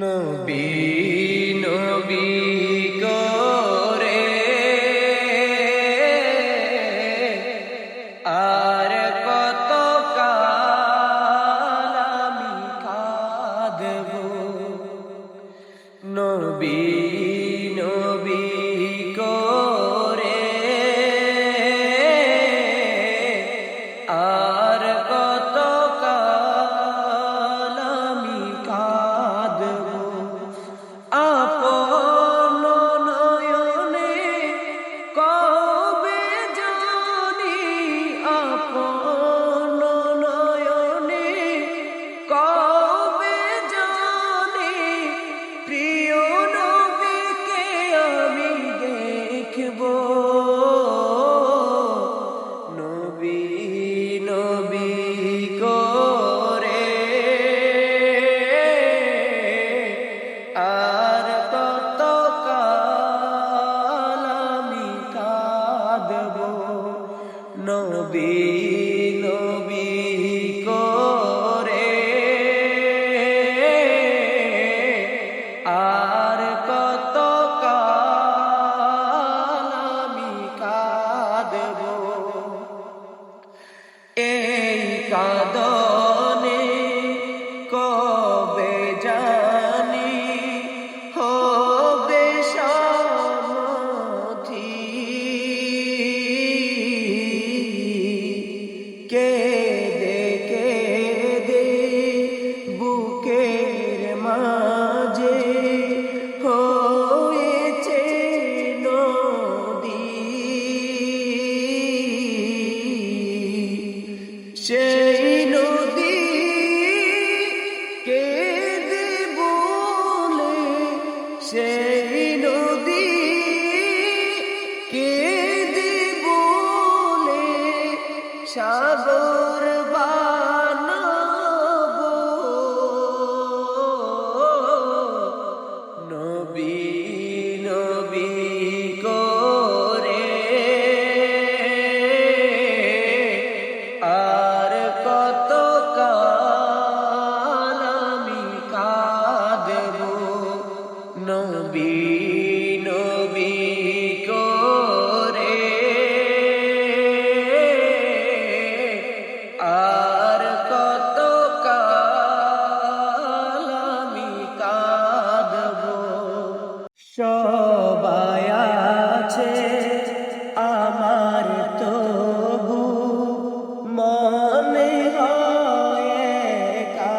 নবী নবী করে আর কত কাল আমি কাঁদব। নবী নবী করে আর কত কাল আমি কাঁদব। আপন নয়নে কবে জানি, আপন নয়নে কবে জানি প্রিয় নবীকে আমি দেখব। নবী নবী করে আর কত কাল আমি কাঁদব। নবী নবী করে আর কত কাল আমি কাঁদব। এই কাঁদনে কবে জানি হবে সমাধি। কেঁদে কেঁদে বুকের মাঝে হয়েছে নদী। সেই নদী কেঁদে বলে, সেই নদী কেঁদে বলে সাগর বানাব। নবী নবী করে আর কত কাল আমি কাঁদব। নবী নবী করে আর কত কাল আমি কাঁদব। সবাই আছে আমার তবু মনে হয় একা।